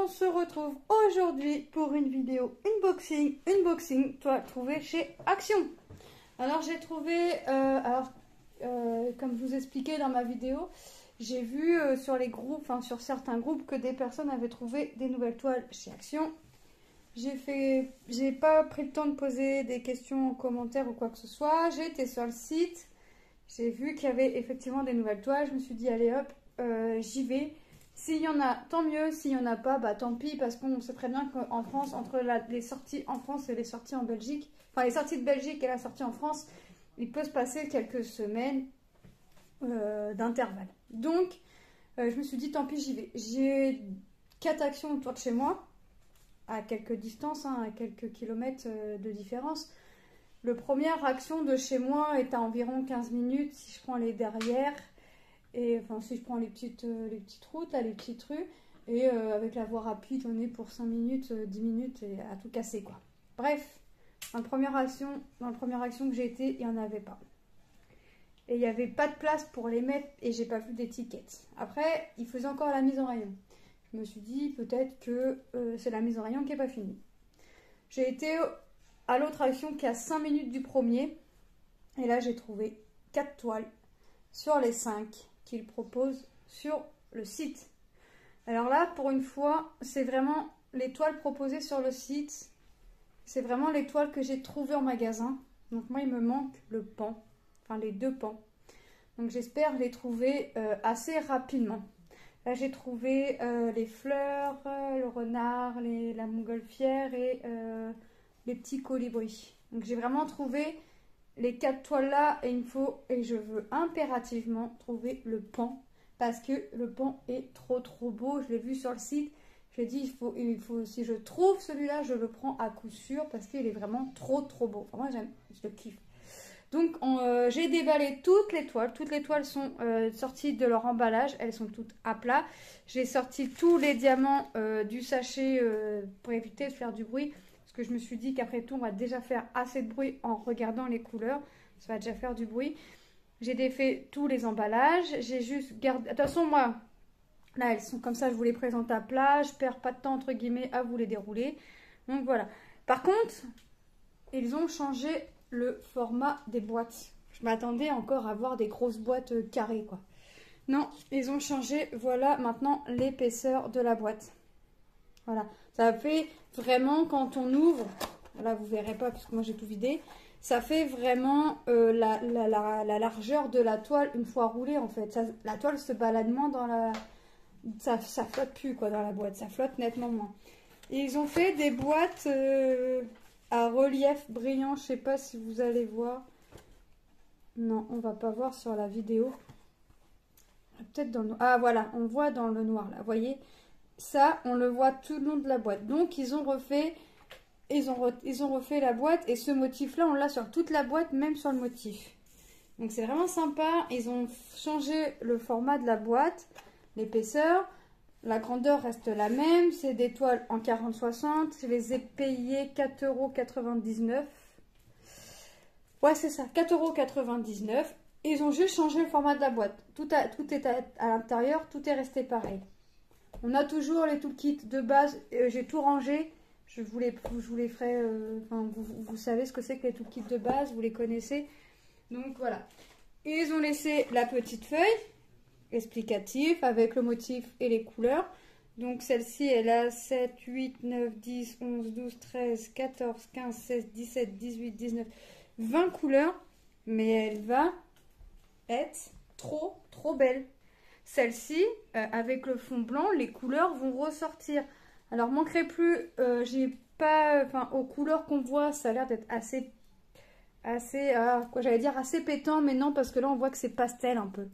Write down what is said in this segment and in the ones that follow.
on se retrouve aujourd'hui pour une vidéo unboxing toile trouvée chez Action. Alors j'ai trouvé, comme je vous expliquais dans ma vidéo, j'ai vu sur les groupes, enfin sur certains groupes, que des personnes avaient trouvé des nouvelles toiles chez Action. J'ai pas pris le temps de poser des questions en commentaire ou quoi que ce soit. J'ai été sur le site, j'ai vu qu'il y avait effectivement des nouvelles toiles. Je me suis dit allez hop, j'y vais. S'il y en a, tant mieux. S'il n'y en a pas, bah tant pis, parce qu'on sait très bien qu'en France, entre les sorties en France et les sorties en Belgique, enfin les sorties de Belgique et la sortie en France, il peut se passer quelques semaines d'intervalle. Donc, je me suis dit tant pis, j'y vais. J'ai 4 actions autour de chez moi, à quelques distances, hein, à quelques kilomètres de différence. Le première action de chez moi est à environ 15 minutes si je prends les derrières. Et enfin, si je prends les petites routes, là, les petites rues, et avec la voie rapide, on est pour 5 minutes, 10 minutes, et à tout casser, quoi. Bref, dans la première action que j'ai été, il n'y en avait pas. Et il n'y avait pas de place pour les mettre, et j'ai pas vu d'étiquette. Après, il faisait encore la mise en rayon. Je me suis dit, peut-être que c'est la mise en rayon qui n'est pas finie. J'ai été à l'autre action qui est à 5 minutes du premier, et là, j'ai trouvé 4 toiles sur les 5 qu'il propose sur le site. Alors là, pour une fois, c'est vraiment les toiles proposées sur le site. C'est vraiment les toiles que j'ai trouvées en magasin. Donc moi, il me manque le pan, enfin les 2 pans. Donc j'espère les trouver assez rapidement. Là, j'ai trouvé les fleurs, le renard, la montgolfière et les petits colibris. Donc j'ai vraiment trouvé les 4 toiles là, et il me faut, et je veux impérativement trouver le pan, parce que le pan est trop beau. Je l'ai vu sur le site, j'ai dit il faut, si je trouve celui-là, je le prends à coup sûr, parce qu'il est vraiment trop beau. Enfin, moi j'aime, je le kiffe. Donc j'ai déballé toutes les toiles sont sorties de leur emballage, elles sont toutes à plat. J'ai sorti tous les diamants du sachet pour éviter de faire du bruit. Que je me suis dit qu'après tout, on va déjà faire assez de bruit en regardant les couleurs. Ça va déjà faire du bruit. J'ai défait tous les emballages. J'ai juste gardé... De toute façon, moi, là, elles sont comme ça. Je vous les présente à plat. Je perds pas de temps, entre guillemets, à vous les dérouler. Donc, voilà. Par contre, ils ont changé le format des boîtes. Je m'attendais encore à voir des grosses boîtes carrées, quoi. Non, ils ont changé. Voilà, maintenant, l'épaisseur de la boîte. Voilà, ça fait vraiment, quand on ouvre, là vous verrez pas parce que moi j'ai tout vidé, ça fait vraiment la largeur de la toile une fois roulée en fait. La toile se balade moins dans la... Ça flotte plus quoi dans la boîte, ça flotte nettement moins. Et ils ont fait des boîtes à relief brillant, je sais pas si vous allez voir. Non, on va pas voir sur la vidéo. Peut-être dans le... Ah voilà, on voit dans le noir là, vous voyez. Ça, on le voit tout le long de la boîte. Donc, ils ont refait la boîte. Et ce motif-là, on l'a sur toute la boîte, même sur le motif. Donc, c'est vraiment sympa. Ils ont changé le format de la boîte, l'épaisseur. La grandeur reste la même. C'est des toiles en 40-60. Je les ai payées 4,99 €. Ouais, c'est ça, 4,99 €. Ils ont juste changé le format de la boîte. Tout est à l'intérieur, tout est resté pareil. On a toujours les toolkits de base, j'ai tout rangé, je vous les ferai, enfin, vous savez ce que c'est que les toolkits de base, vous les connaissez. Donc voilà, et ils ont laissé la petite feuille explicative avec le motif et les couleurs. Donc celle-ci, elle a 7, 8, 9, 10, 11, 12, 13, 14, 15, 16, 17, 18, 19, 20 couleurs, mais elle va être trop belle. Celle-ci, avec le fond blanc, les couleurs vont ressortir. Alors, manquerait plus, j'ai pas, enfin, aux couleurs qu'on voit, ça a l'air d'être assez, quoi j'allais dire, assez pétant, mais non, parce que là, on voit que c'est pastel un peu.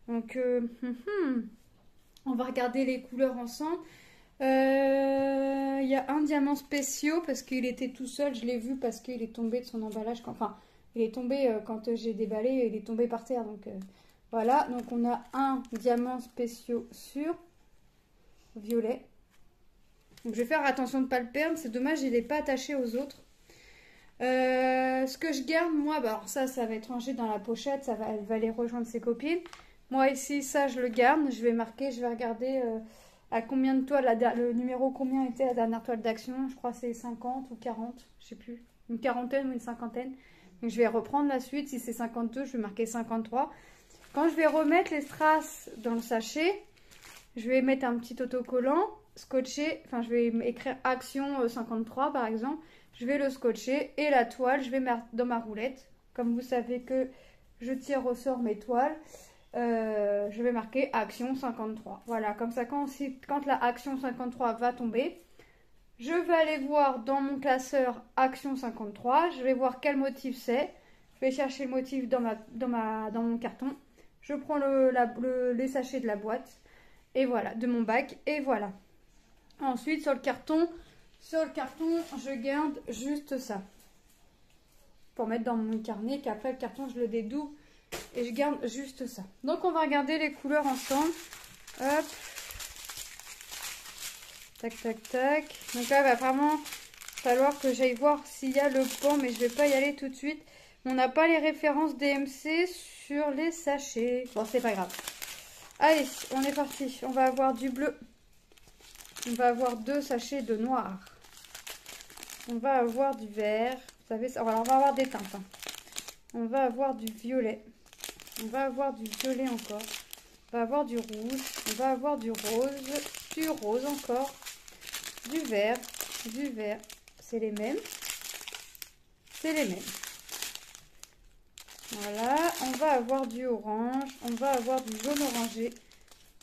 Donc, on va regarder les couleurs ensemble. Il y a un diamant spécial, parce qu'il était tout seul, je l'ai vu, parce qu'il est tombé de son emballage, enfin, il est tombé quand j'ai déballé, il est tombé par terre, donc... Voilà, donc on a un diamant spécial sur violet. Donc je vais faire attention de ne pas le perdre. C'est dommage, il n'est pas attaché aux autres. Ce que je garde, moi, bah, alors ça va être rangé dans la pochette. Elle va aller rejoindre ses copines. Moi ici, ça je le garde. Je vais marquer, je vais regarder à combien de toiles, le numéro combien était la dernière toile d'action. Je crois que c'est 50 ou 40, je sais plus. Une quarantaine ou une cinquantaine. Donc je vais reprendre la suite. Si c'est 52, je vais marquer 53. Quand je vais remettre les strass dans le sachet, je vais mettre un petit autocollant, scotcher, enfin je vais écrire action 53 par exemple. Je vais le scotcher et la toile, je vais mettre dans ma roulette. Comme vous savez que je tire au sort mes toiles, je vais marquer action 53. Voilà, comme ça quand la action 53 va tomber, je vais aller voir dans mon classeur action 53. Je vais voir quel motif c'est. Je vais chercher le motif dans mon carton. Je prends les sachets de la boîte. Et voilà, de mon bac. Et voilà. Ensuite, sur le carton, je garde juste ça. Pour mettre dans mon carnet, qu'après le carton, je le dédouble. Et je garde juste ça. Donc, on va regarder les couleurs ensemble. Hop. Tac, tac, tac. Donc là, il va vraiment falloir que j'aille voir s'il y a le pan. Mais je ne vais pas y aller tout de suite. On n'a pas les références DMC sur les sachets. Bon, c'est pas grave. Allez, on est parti. On va avoir du bleu. On va avoir 2 sachets de noir. On va avoir du vert. Vous savez, alors on va avoir des teintes. Hein. On va avoir du violet. On va avoir du violet encore. On va avoir du rouge. On va avoir du rose encore. Du vert. C'est les mêmes. C'est les mêmes. Voilà, on va avoir du orange, on va avoir du jaune orangé,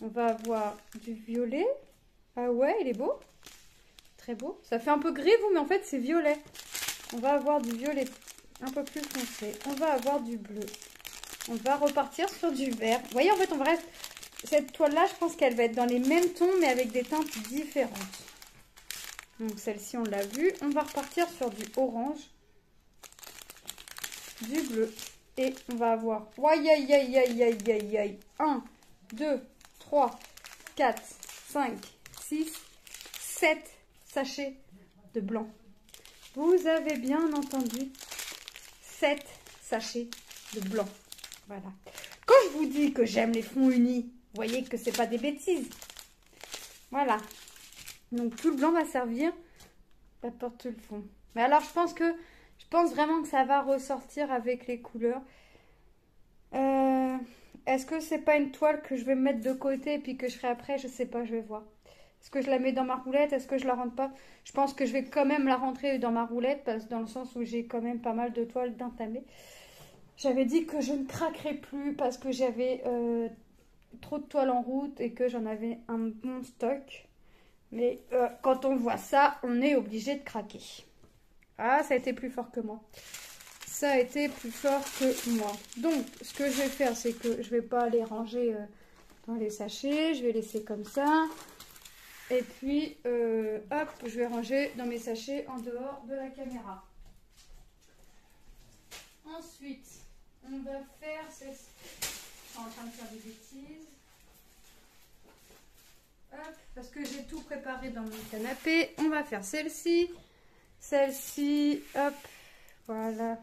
on va avoir du violet. Ah ouais, il est beau. Très beau. Ça fait un peu gris, vous, mais en fait, c'est violet. On va avoir du violet un peu plus foncé. On va avoir du bleu. On va repartir sur du vert. Vous voyez, en fait, on va rester... Cette toile-là, je pense qu'elle va être dans les mêmes tons, mais avec des teintes différentes. Donc, celle-ci, on l'a vue. On va repartir sur du orange, du bleu. Et on va avoir 1, 2, 3, 4, 5, 6, 7 sachets de blanc. Vous avez bien entendu, 7 sachets de blanc. Voilà. Quand je vous dis que j'aime les fonds unis, vous voyez que c'est pas des bêtises. Voilà. Donc tout le blanc va servir pour tout le fond. Mais alors je pense vraiment que ça va ressortir avec les couleurs. Est-ce que c'est pas une toile que je vais mettre de côté et puis que je ferai après? Je sais pas, je vais voir. Est-ce que je la mets dans ma roulette? Est-ce que je la rentre pas? Je pense que je vais quand même la rentrer dans ma roulette, dans le sens où j'ai quand même pas mal de toiles d'entamées. J'avais dit que je ne craquerais plus parce que j'avais trop de toiles en route et que j'en avais un bon stock. Mais quand on voit ça, on est obligé de craquer. Ah, ça a été plus fort que moi. Ça a été plus fort que moi. Donc, ce que je vais faire, c'est que je vais pas les ranger dans les sachets. Je vais laisser comme ça. Et puis, hop, je vais ranger dans mes sachets en dehors de la caméra. Ensuite, on va faire... Je suis en train de faire des bêtises. Hop, parce que j'ai tout préparé dans mon canapé. On va faire celle-ci. Celle-ci, hop, voilà.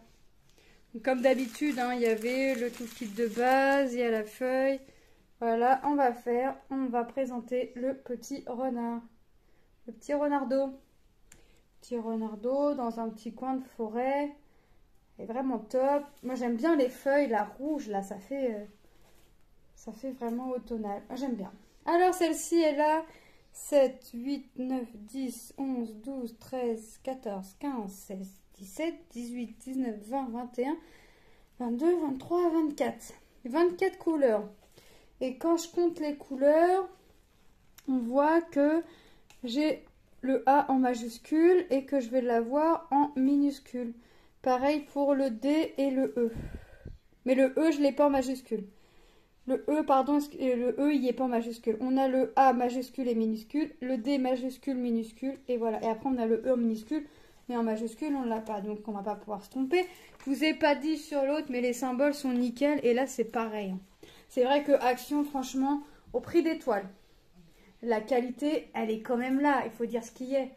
Comme d'habitude, hein, il y avait le tout kit de base, il y a la feuille. Voilà, on va présenter le petit renard. Le petit renardeau. Petit renardeau dans un petit coin de forêt. C'est vraiment top. Moi, j'aime bien les feuilles, la rouge, là, ça fait vraiment automnal. J'aime bien. Alors, celle-ci est là. 7, 8, 9, 10, 11, 12, 13, 14, 15, 16, 17, 18, 19, 20, 21, 22, 23, 24. 24 couleurs. Et quand je compte les couleurs, on voit que j'ai le A en majuscule et que je vais l'avoir en minuscule. Pareil pour le D et le E. Mais le E, je ne l'ai pas en majuscule. Le E, pardon, le E, il n'y est pas en majuscule. On a le A majuscule et minuscule, le D majuscule, minuscule, et voilà. Et après, on a le E en minuscule, mais en majuscule, on ne l'a pas. Donc, on ne va pas pouvoir se tromper. Je ne vous ai pas dit sur l'autre, mais les symboles sont nickel. Et là, c'est pareil. C'est vrai que Action, franchement, au prix des toiles, la qualité, elle est quand même là. Il faut dire ce qu'il y est.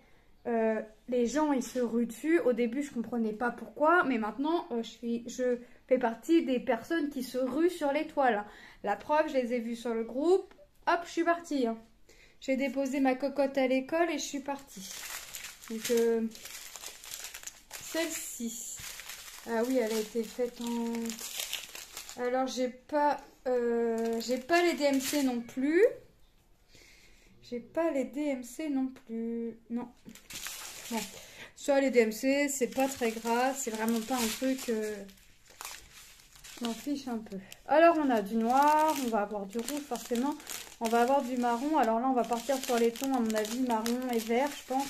Les gens, ils se ruent dessus. Au début, je ne comprenais pas pourquoi. Mais maintenant, je fais partie des personnes qui se ruent sur les toiles. La preuve, je les ai vues sur le groupe. Hop, je suis partie. j'ai déposé ma cocotte à l'école et je suis partie. Donc, celle-ci. Ah oui, elle a été faite en... Alors, j'ai pas les DMC non plus. J'ai pas les DMC non plus. Non. Bon. Soit les DMC, c'est pas très grave. C'est vraiment pas un truc... je m'en fiche un peu. Alors, on a du noir. On va avoir du rouge, forcément. On va avoir du marron. Alors là, on va partir sur les tons, à mon avis, marron et vert, je pense.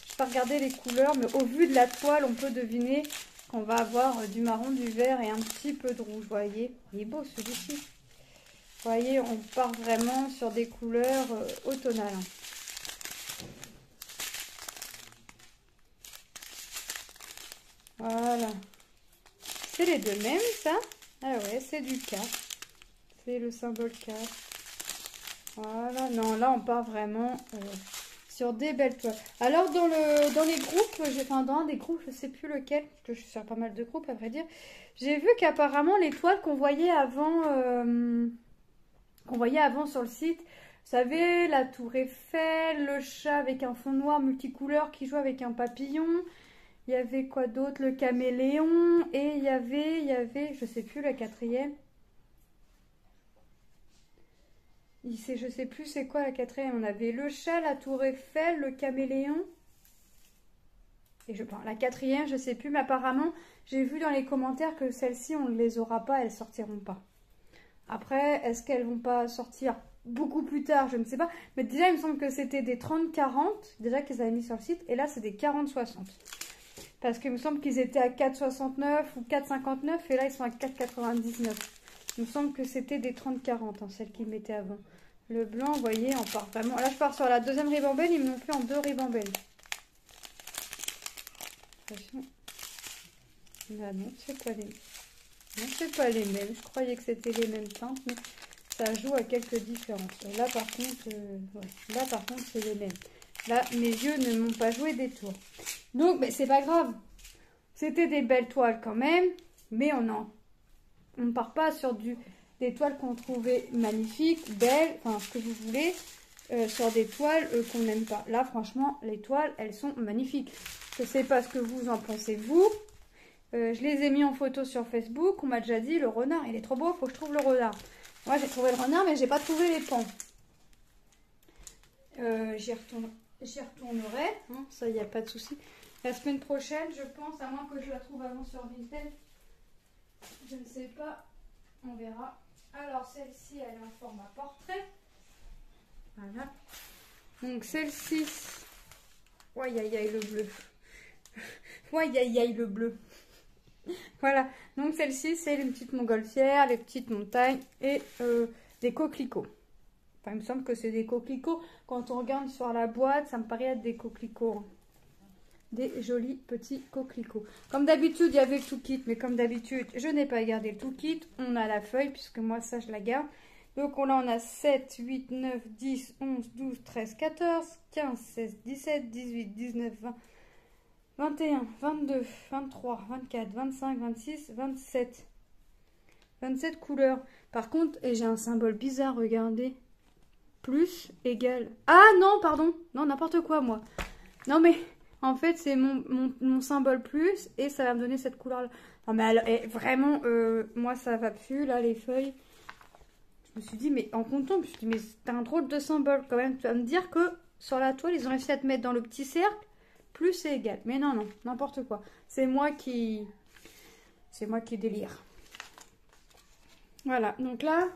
Je vais pas regarder les couleurs, mais au vu de la toile, on peut deviner qu'on va avoir du marron, du vert et un petit peu de rouge, vous voyez. Il est beau, celui-ci. Vous voyez, on part vraiment sur des couleurs automnales. Voilà. C'est les deux mêmes, ça? Ah ouais, c'est du K. C'est le symbole K. Voilà. Non, là, on part vraiment sur des belles toiles. Alors, dans les groupes, enfin, dans un des groupes, je sais plus lequel, parce que je suis sur pas mal de groupes, à vrai dire, j'ai vu qu'apparemment, les toiles qu'on voyait avant... sur le site, vous savez, la tour Eiffel, le chat avec un fond noir multicouleur qui joue avec un papillon. Il y avait quoi d'autre? Le caméléon. Et il y avait, je sais plus, la quatrième. Je sais plus c'est quoi la quatrième. On avait le chat, la tour Eiffel, le caméléon. Et la quatrième, je sais plus, mais apparemment, j'ai vu dans les commentaires que celles-ci, on ne les aura pas, elles sortiront pas. Après, est-ce qu'elles vont pas sortir beaucoup plus tard? Je ne sais pas. Mais déjà, il me semble que c'était des 30-40, déjà qu'ils avaient mis sur le site. Et là, c'est des 40-60. Parce qu'il me semble qu'ils étaient à 4,69 ou 4,59. Et là, ils sont à 4,99. Il me semble que c'était des 30-40, hein, celles qu'ils mettaient avant. Le blanc, vous voyez, on part vraiment... Là, je pars sur la deuxième ribambelle. Ils me l'ont fait en 2 ribambelles. Attention. Là, non, c'est pas les... Non, c'est pas les mêmes. Je croyais que c'était les mêmes teintes, mais ça joue à quelques différences. Là, par contre, là, par contre, c'est les mêmes. Là, mes yeux ne m'ont pas joué des tours. Donc, mais c'est pas grave. C'était des belles toiles quand même, mais on ne part pas sur des toiles qu'on trouvait magnifiques, belles, enfin, ce que vous voulez, sur des toiles qu'on n'aime pas. Là, franchement, les toiles, elles sont magnifiques. Je sais pas ce que vous en pensez, vous. Je les ai mis en photo sur Facebook. On m'a déjà dit, le renard, il est trop beau, il faut que je trouve le renard. Moi, j'ai trouvé le renard, mais j'ai pas trouvé les pans. J'y retournerai. Hein, ça, il n'y a pas de souci. La semaine prochaine, je pense, à moins que je la trouve avant sur Vinted. Je ne sais pas. On verra. Alors, celle-ci, elle est en format portrait. Voilà. Donc, celle-ci... Aïe, aïe, aïe, le bleu. Aïe, aïe, aïe, le bleu. Voilà, donc celle-ci, c'est une petite montgolfière, les petites montagnes et des coquelicots. Enfin, il me semble que c'est des coquelicots. Quand on regarde sur la boîte, ça me paraît être des coquelicots. Hein. Des jolis petits coquelicots. Comme d'habitude, il y avait le tout kit, mais comme d'habitude, je n'ai pas gardé le tout kit. On a la feuille, puisque moi, ça, je la garde. Donc là, on a 7, 8, 9, 10, 11, 12, 13, 14, 15, 16, 17, 18, 19, 20... 21, 22, 23, 24, 25, 26, 27. 27 couleurs. Par contre, et j'ai un symbole bizarre, regardez. Plus, égal. Ah non, pardon. Non, n'importe quoi, moi. Non, mais en fait, c'est mon symbole plus et ça va me donner cette couleur-là. Non, mais alors, vraiment, moi, ça va plus, là, les feuilles. Je me suis dit, mais en comptant, je me suis dit, mais c'est un drôle de symbole quand même. Tu vas me dire que sur la toile, ils ont réussi à te mettre dans le petit cercle. Plus c'est égal. Mais non, non, n'importe quoi. C'est moi qui délire. Voilà, donc là,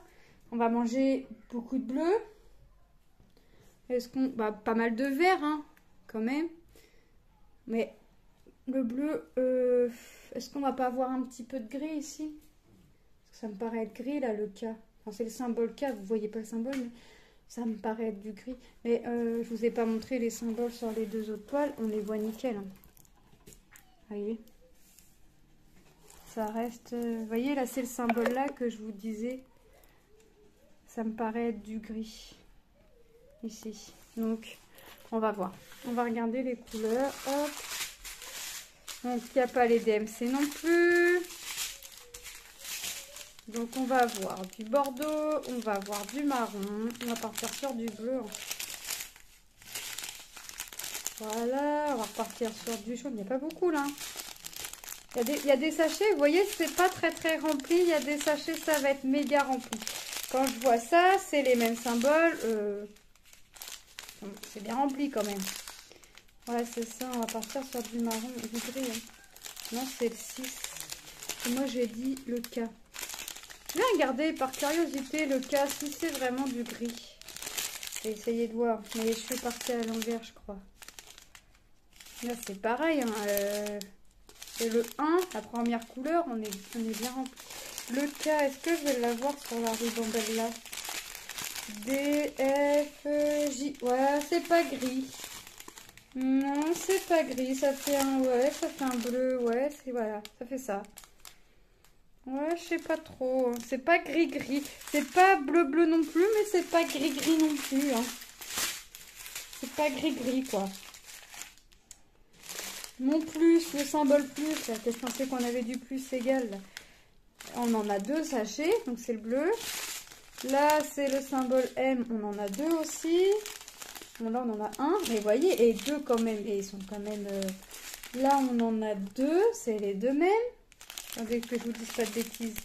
on va manger beaucoup de bleu. Est-ce qu'on... Bah, pas mal de vert, hein, quand même. Mais le bleu, est-ce qu'on va pas avoir un petit peu de gris ici? Parce que ça me paraît être gris, là, le K. Enfin, c'est le symbole K, vous voyez pas le symbole, mais... Ça me paraît être du gris. Mais je vous ai pas montré les symboles sur les deux autres toiles. On les voit nickel. Hein. Voyez. Ça reste... vous voyez, là, c'est le symbole là que je vous disais. Ça me paraît être du gris. Ici. Donc, on va voir. On va regarder les couleurs. Hop. Donc, il n'y a pas les DMC non plus. Donc on va avoir du bordeaux, on va avoir du marron, on va partir sur du bleu. Voilà, on va repartir sur du jaune. Il n'y a pas beaucoup là. Il y a des sachets, vous voyez, c'est pas très rempli. Il y a des sachets, ça va être méga rempli. Quand je vois ça, c'est les mêmes symboles. C'est bien rempli quand même. Ouais, c'est ça. On va partir sur du marron, du gris. Hein. Non, c'est le 6. Et moi, j'ai dit le K. Je vais regarder par curiosité le K, si c'est vraiment du gris. Je vais essayer de voir. Mais je suis partie à l'envers, je crois. Là, c'est pareil. Hein. C'est le 1, la première couleur. On est bien rempli. Le K, est-ce que je vais l'avoir sur la ribambelle là? D, F, J. Ouais, c'est pas gris. Non, c'est pas gris. Ça fait un, ouais, ça fait un bleu. Ouais, c'est, voilà, ça fait ça. Ouais, je sais pas trop. C'est pas gris-gris. C'est pas bleu-bleu non plus, mais c'est pas gris-gris non plus. Hein. C'est pas gris-gris, quoi. Mon plus, le symbole plus. Là, je pensais qu'on avait du plus égal. Là. On en a 2 sachets, donc c'est le bleu. Là, c'est le symbole M, on en a 2 aussi. Bon, là, on en a 1, mais vous voyez, et 2 quand même. Et ils sont quand même... Là, on en a 2, c'est les 2 mêmes. Attendez que je vous dise pas de bêtises.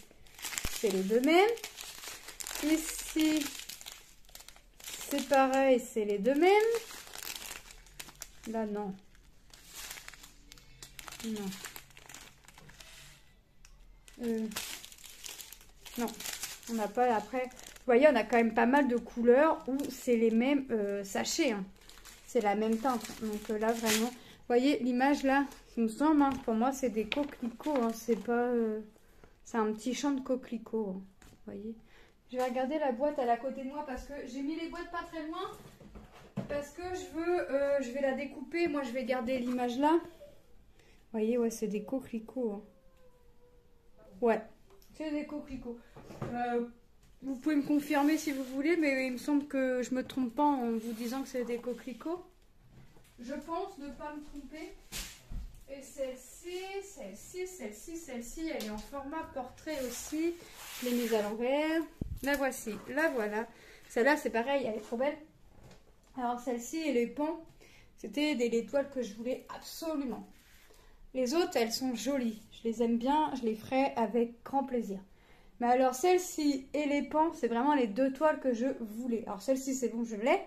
C'est les 2 mêmes. Ici, c'est pareil, c'est les 2 mêmes. Là, non. Non. Non, on n'a pas après. Vous voyez, on a quand même pas mal de couleurs où c'est les mêmes sachets. Hein. C'est la même teinte. Donc là, vraiment, vous voyez l'image là, il me semble, hein, pour moi, c'est des coquelicots. Hein, c'est pas. C'est un petit champ de coquelicots. Hein, vous voyez. Je vais regarder la boîte à la côté de moi parce que j'ai mis les boîtes pas très loin. Parce que je vais la découper. Moi, je vais garder l'image là. Vous voyez, ouais, c'est des coquelicots. Hein. Ouais. C'est des coquelicots. Vous pouvez me confirmer si vous voulez, mais il me semble que je me trompe pas en vous disant que c'est des coquelicots. Je pense ne pas me tromper. Et celle-ci, elle est en format portrait aussi. Je l'ai mise à l'envers. La voici, la voilà. Celle-là, c'est pareil, elle est trop belle. Alors celle-ci et les pans, c'était des toiles que je voulais absolument. Les autres, elles sont jolies. Je les aime bien, je les ferai avec grand plaisir. Mais alors celle-ci et les pans, c'est vraiment les 2 toiles que je voulais. Alors celle-ci, c'est bon, je l'ai.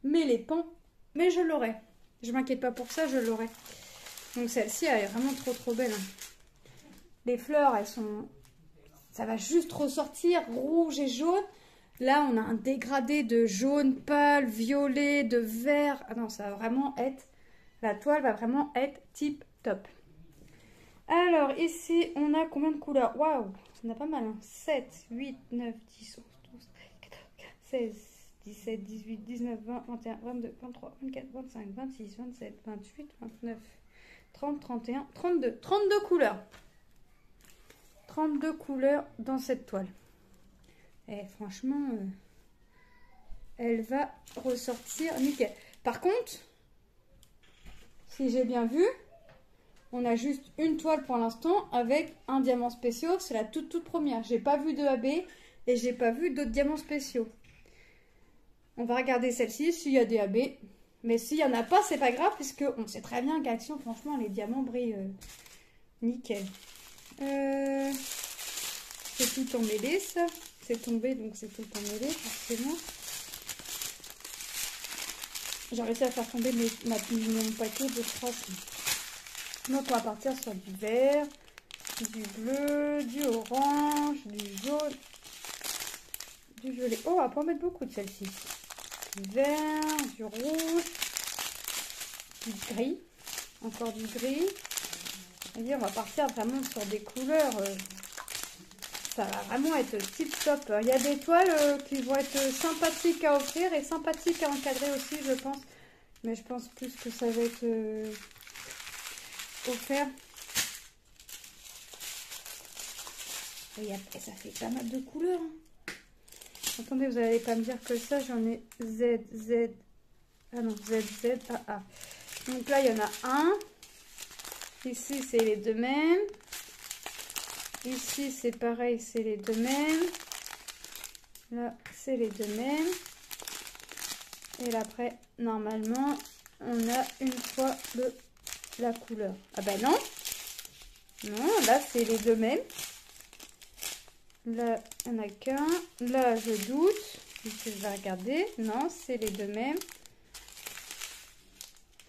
Mais les pans, mais je l'aurai. Je m'inquiète pas pour ça, je l'aurai. Donc celle-ci, elle est vraiment trop belle. Hein. Les fleurs, elles sont... Ça va juste ressortir rouge et jaune. Là, on a un dégradé de jaune pâle, violet, de vert. Ah non, ça va vraiment être... La toile va vraiment être tip top. Alors, ici, on a combien de couleurs? Waouh, on a pas mal. Hein. 7, 8, 9, 10, 11, 12, 14, 15, 16, 17, 18, 19, 20, 21, 22, 23, 24, 25, 26, 27, 28, 29, 30, 31, 32. 32 couleurs. 32 couleurs dans cette toile. Et franchement, elle va ressortir nickel. Par contre, si j'ai bien vu... On a juste une toile pour l'instant avec un diamant spécial. C'est la toute première. J'ai pas vu de AB et j'ai pas vu d'autres diamants spéciaux. On va regarder celle-ci s'il y a des AB. Mais s'il y en a pas, c'est pas grave puisque on sait très bien qu'Action, franchement, les diamants brillent nickel. C'est tout emmêlé ça. C'est tombé donc c'est tout emmêlé forcément. J'ai réussi à faire tomber mon paquet de 3. Donc on va partir sur du vert, du bleu, du orange, du jaune, du violet. Oh, on va pas en mettre beaucoup de celle-ci. Du vert, du rouge, du gris, encore du gris. Et on va partir vraiment sur des couleurs. Ça va vraiment être tip top. Il y a des toiles qui vont être sympathiques à offrir et sympathiques à encadrer aussi, je pense. Mais je pense plus que ça va être... offert. Et ça fait pas mal de couleurs. Hein. Attendez, vous n'allez pas me dire que ça, j'en ai Z, Z. Ah non, Z, Z, A, A. Donc là, il y en a un. Ici, c'est les 2 mêmes. Ici, c'est pareil, c'est les 2 mêmes. Là, c'est les 2 mêmes. Et là, après, normalement, on a une fois la couleur. Ah ben non. Non, là c'est les deux mêmes. Là, il n'y en a qu'un. Là, je doute. Je vais regarder. Non, c'est les deux mêmes.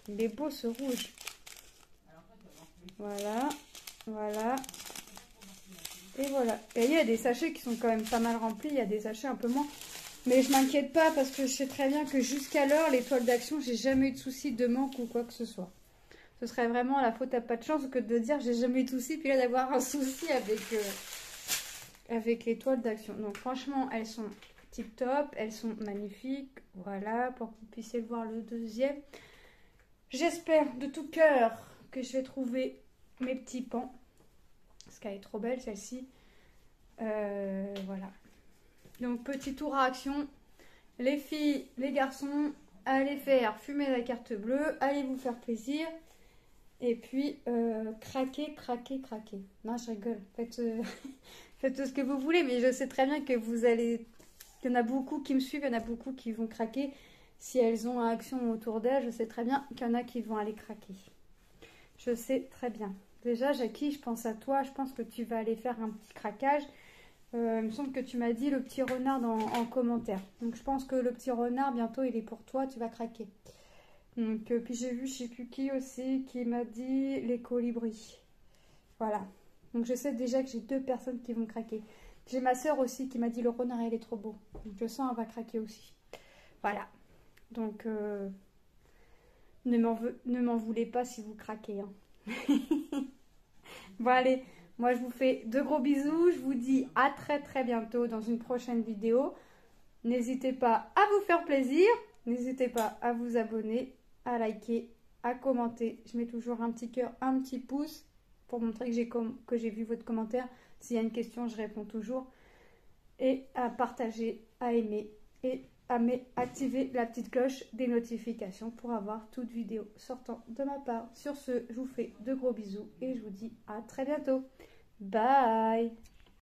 Il est beau ce rouge. Voilà. Voilà. Et voilà. Et il y a des sachets qui sont quand même pas mal remplis. Il y a des sachets un peu moins. Mais je m'inquiète pas parce que je sais très bien que jusqu'à l'heure, les toiles d'action, j'ai jamais eu de souci de manque ou quoi que ce soit. Ce serait vraiment la faute à pas de chance que de dire j'ai jamais eu de souci, puis là d'avoir un souci avec les toiles d'action. Donc franchement, elles sont tip top, elles sont magnifiques. Voilà, pour que vous puissiez voir le deuxième. J'espère de tout cœur que je vais trouver mes petits pans. Parce qu'elle est trop belle celle-ci. Voilà. Donc petit tour à action. Les filles, les garçons, allez faire fumer la carte bleue. Allez vous faire plaisir. Et puis, craquez, craquez, craquez. Non, je rigole. Faites, faites tout ce que vous voulez, mais je sais très bien que vous allez... Il y en a beaucoup qui me suivent, il y en a beaucoup qui vont craquer. Si elles ont action autour d'elles, je sais très bien qu'il y en a qui vont aller craquer. Je sais très bien. Déjà, Jackie, je pense à toi. Je pense que tu vas aller faire un petit craquage. Il me semble que tu m'as dit le petit renard en commentaire. Donc, je pense que le petit renard, bientôt, il est pour toi. Tu vas craquer. Donc, puis j'ai vu, je sais plus qui aussi, qui m'a dit les colibris. Voilà. Donc, je sais déjà que j'ai 2 personnes qui vont craquer. J'ai ma soeur aussi qui m'a dit le renard, il est trop beau. Donc, je sens qu'elle va craquer aussi. Voilà. Donc, ne m'en voulez pas si vous craquez. Hein. Bon, allez. Moi, je vous fais de gros bisous. Je vous dis à très très bientôt dans une prochaine vidéo. N'hésitez pas à vous faire plaisir. N'hésitez pas à vous abonner, à liker, à commenter. Je mets toujours un petit cœur, un petit pouce pour montrer que j'ai vu votre commentaire. S'il y a une question, je réponds toujours. Et à partager, à aimer et à activer la petite cloche des notifications pour avoir toute vidéo sortant de ma part. Sur ce, je vous fais de gros bisous et je vous dis à très bientôt. Bye!